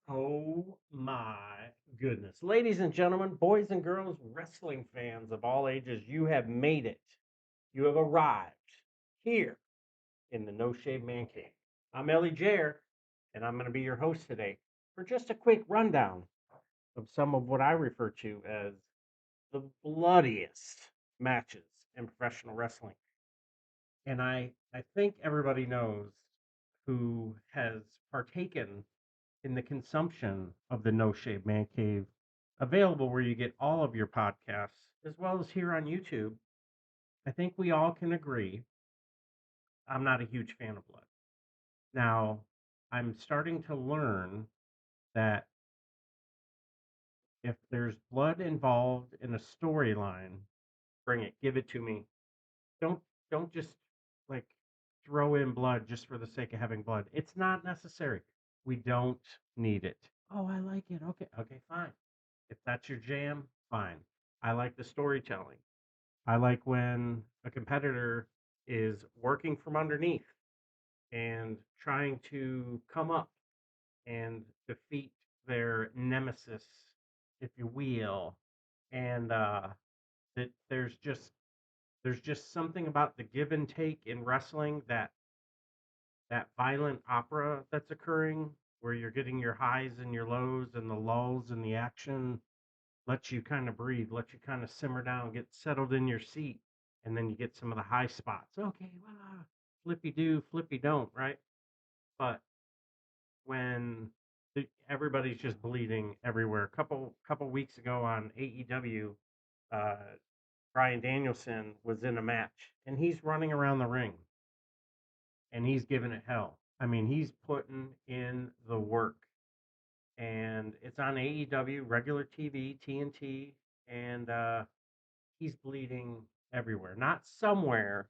Oh my goodness. Ladies and gentlemen, boys and girls, wrestling fans of all ages, you have made it. You have arrived here in the No Shave Man Cave. I'm Ellie Jair, and I'm going to be your host today for just a quick rundown of some of what I refer to as the bloodiest matches in professional wrestling. And I think everybody knows who has partaken in the consumption of the No Shave Man Cave, available where you get all of your podcasts, as well as here on YouTube. I think we all can agree I'm not a huge fan of blood. Now, I'm starting to learn that if there's blood involved in a storyline, bring it, give it to me. Don't don't just like throw in blood just for the sake of having blood. It's not necessary. We don't need it. Oh, I like it. Okay, okay, fine. If that's your jam, fine. I like the storytelling. I like when a competitor is working from underneath and trying to come up and defeat their nemesis, if you will. And that there's just something about the give and take in wrestling, that violent opera that's occurring where you're getting your highs and your lows and the lulls in the action, lets you kind of breathe, lets you kind of simmer down, get settled in your seat, and then you get some of the high spots. Okay, well, flippy do, flippy don't, right? But when everybody's just bleeding everywhere. A couple weeks ago on AEW, uh, Brian Danielson was in a match, and he's running around the ring, and he's giving it hell. I mean, he's putting in the work, and it's on AEW, regular TV, TNT, and he's bleeding everywhere. Not somewhere,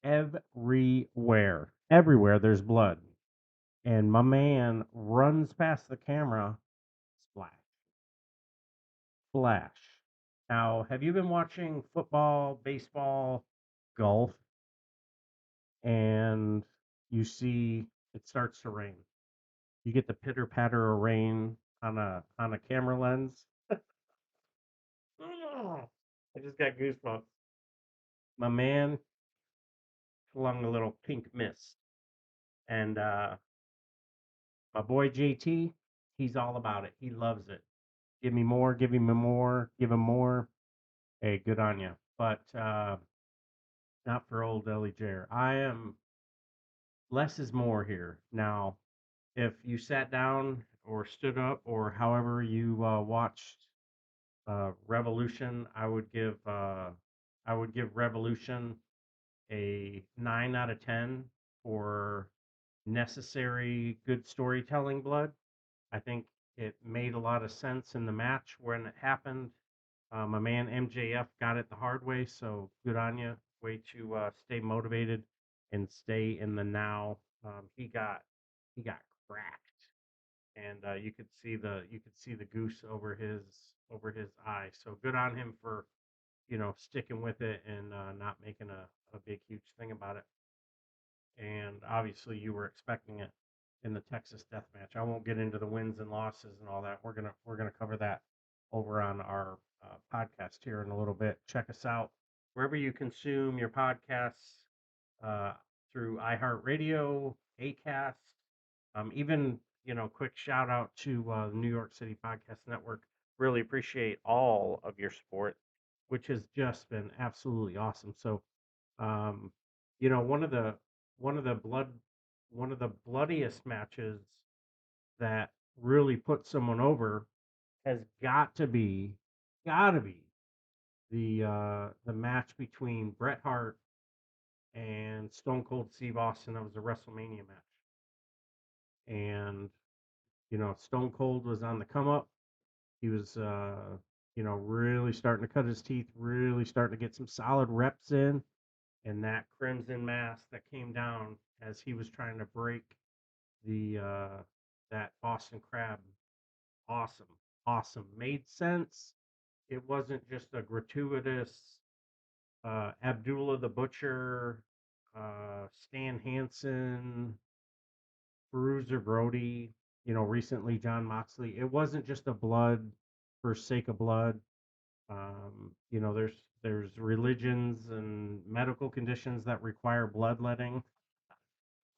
everywhere. Everywhere there's blood. And my man runs past the camera, splash, flash. Now, have you been watching football, baseball, golf, and you see it starts to rain? You get the pitter patter of rain on a camera lens. I just got goosebumps. My man flung a little pink mist, and my boy JT, he's all about it. He loves it. Give me more, give him more, give him more. Hey, good on you. But not for old Ellie Jair. I am less is more here. Now, if you sat down or stood up or however you watched Revolution, I would give Revolution a 9 out of 10 for necessary good storytelling blood. I think it made a lot of sense in the match when it happened. My man MJF got it the hard way, so good on you. Way to stay motivated and stay in the now. He got cracked, and you could see the goose over his eye. So good on him for sticking with it and not making a big huge thing about it. And obviously, you were expecting it in the Texas Death Match. I won't get into the wins and losses and all that. We're gonna cover that over on our podcast here in a little bit. Check us out wherever you consume your podcasts, uh, through iHeartRadio, Acast, even quick shout out to the New York City Podcast Network. Really appreciate all of your support, which has just been absolutely awesome. So, um, you know, one of the one of the blood one of the bloodiest matches that really put someone over has got to be the match between Bret Hart and Stone Cold Steve Austin. That was a WrestleMania match, and Stone Cold was on the come up. He was really starting to cut his teeth, really starting to get some solid reps in, and that crimson mask that came down as he was trying to break the that Boston Crab. Awesome, awesome, made sense. It wasn't just a gratuitous Abdullah the Butcher, Stan Hansen, Bruiser Brody. recently John Moxley. It wasn't just a blood for sake of blood. There's religions and medical conditions that require bloodletting.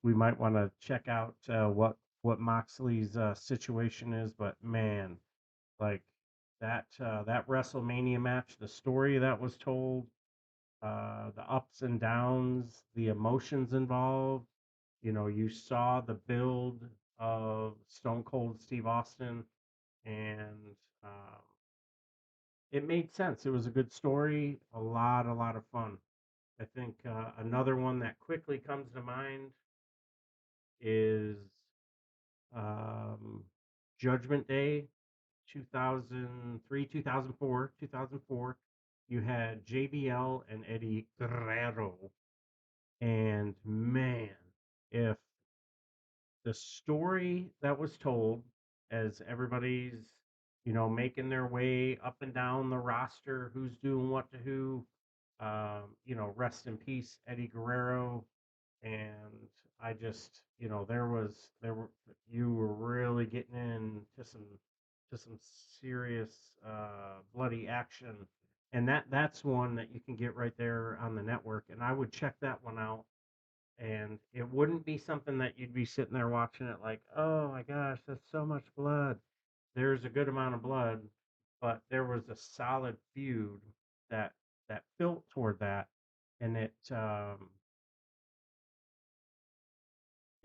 We might want to check out what Moxley's situation is, but man, like that WrestleMania match, the story that was told, the ups and downs, the emotions involved. You saw the build of Stone Cold Steve Austin, and um, it made sense. It was a good story, a lot of fun. I think another one that quickly comes to mind is um, Judgment Day, 2003, 2004, 2004. You had JBL and Eddie Guerrero, and man, if the story that was told as everybody's making their way up and down the roster, who's doing what to who, rest in peace Eddie Guerrero. And I just, there were you were really getting into some serious bloody action, and that's one that you can get right there on the network, and I would check that one out. And it wouldn't be something that you'd be sitting there watching it like, oh my gosh, that's so much blood. There's a good amount of blood, but there was a solid feud that built toward that, and it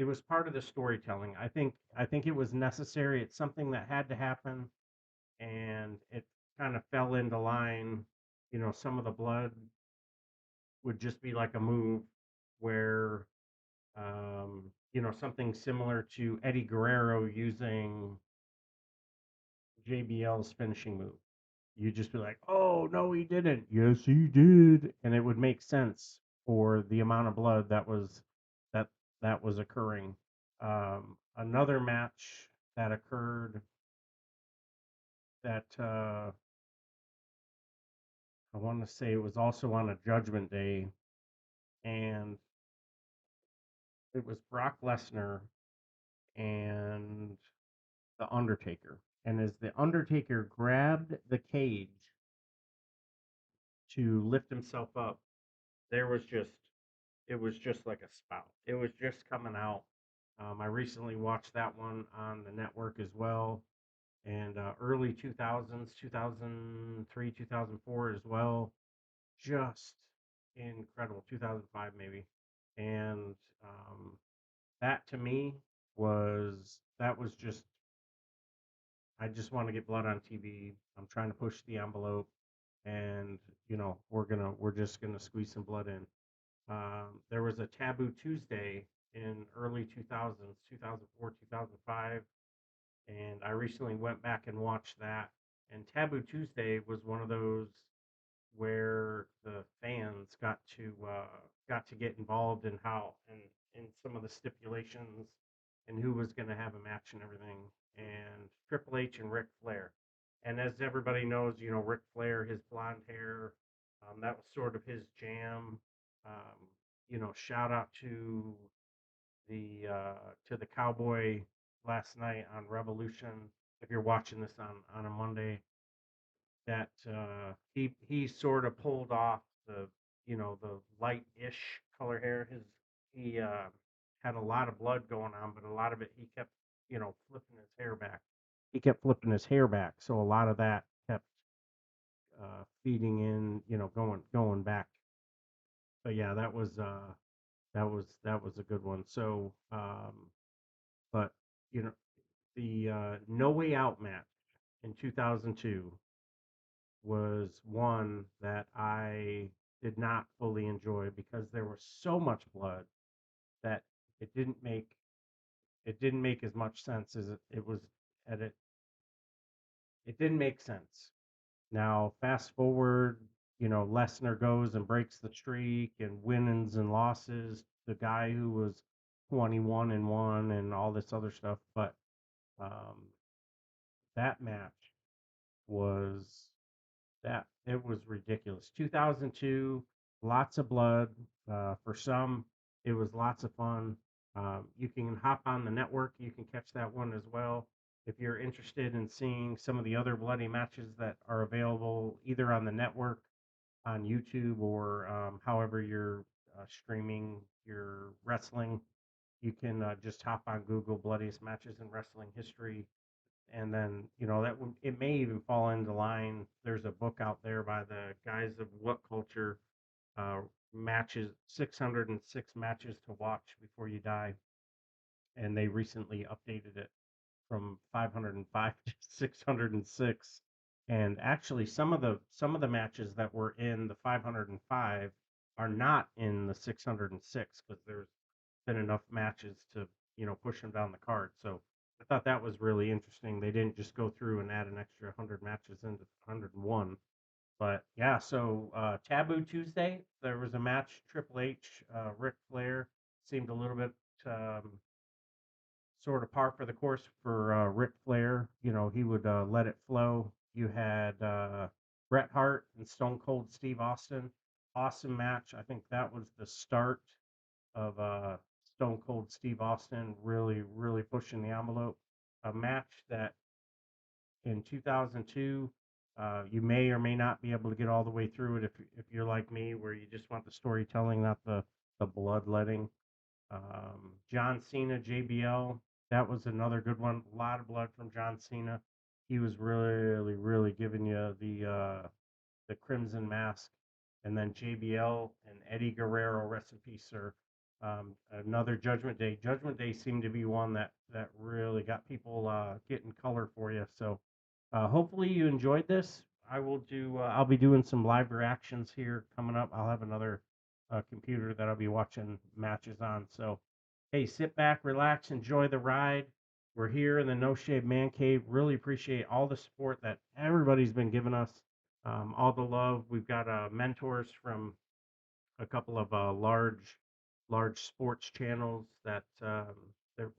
was part of the storytelling. I think it was necessary. It's something that had to happen, and it kind of fell into line. Some of the blood would just be like a move where something similar to Eddie Guerrero using JBL's finishing move. You'd just be like, "Oh no, he didn't." Yes, he did, and it would make sense for the amount of blood that that was occurring. Another match that occurred that I want to say it was also on a Judgment Day, and it was Brock Lesnar and the Undertaker. And as the Undertaker grabbed the cage to lift himself up, there was just it was just like a spout. It was just coming out. I recently watched that one on the network as well, and early 2000s, 2003, 2004 as well. Just incredible. 2005 maybe, and that to me was just I just want to get blood on TV. I'm trying to push the envelope, and we're just gonna squeeze some blood in. There was a Taboo Tuesday in early 2000s, 2004, 2005, and I recently went back and watched that. And Taboo Tuesday was one of those where the fans got to get involved in how and in some of the stipulations and who was going to have a match and everything. And Triple H and Ric Flair. And as everybody knows, Ric Flair, his blonde hair, that was sort of his jam. Shout out to the Cowboy last night on Revolution. If you're watching this on a Monday, that he sort of pulled off the light-ish color hair. He had a lot of blood going on, but a lot of it he kept flipping his hair back. He kept flipping his hair back, so a lot of that kept feeding in, going back. But yeah, that was a good one. So, but you know, the No Way Out match in 2002 was one that I did not fully enjoy because there was so much blood that it didn't make it didn't make as much sense as it was at it. It didn't make sense. Now, fast forward, Lesnar goes and breaks the streak and wins and losses. The guy who was 21 and 1 and all this other stuff, but um, that match was that it was ridiculous. 2002, lots of blood. For some, it was lots of fun. You can hop on the network. You can catch that one as well. If you're interested in seeing some of the other bloody matches that are available either on the network, on YouTube, or however you're streaming your wrestling, you can just hop on Google bloodiest matches in wrestling history, and then that it may even fall into line. There's a book out there by the guys of What Culture, uh, matches 606 matches to watch before you die, and they recently updated it from 505 to 606. And actually, some of the matches that were in the 505 are not in the 606 because there's been enough matches to push them down the card. So I thought that was really interesting. They didn't just go through and add an extra 100 matches into 101. But yeah, so Taboo Tuesday, there was a match. Triple H, Ric Flair seemed a little bit um, sort of par for the course for Ric Flair. He would let it flow. You had Bret Hart and Stone Cold Steve Austin. Awesome match. I think that was the start of Stone Cold Steve Austin really, really pushing the envelope. A match that in 2002, you may or may not be able to get all the way through it if you're like me, where you just want the storytelling, not the bloodletting. John Cena, JBL, that was another good one. A lot of blood from John Cena. He was really, really giving you the Crimson Mask, and then JBL and Eddie Guerrero, rest in peace, sir. Another Judgment Day. Judgment Day seemed to be one that really got people getting color for you. So hopefully you enjoyed this. I will do. I'll be doing some live reactions here coming up. I'll have another computer that I'll be watching matches on. So hey, sit back, relax, enjoy the ride. We're here in the No Shave Man Cave. Really appreciate all the support that everybody's been giving us, all the love. We've got mentors from a couple of large sports channels that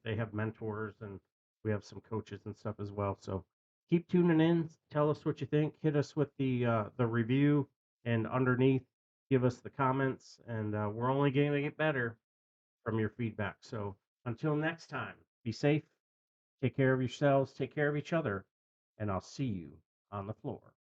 they have mentors, and we have some coaches and stuff as well. So keep tuning in. Tell us what you think. Hit us with the review, and underneath, give us the comments. And we're only going to get better from your feedback. So until next time, be safe. Take care of yourselves. Take care of each other, and I'll see you on the floor.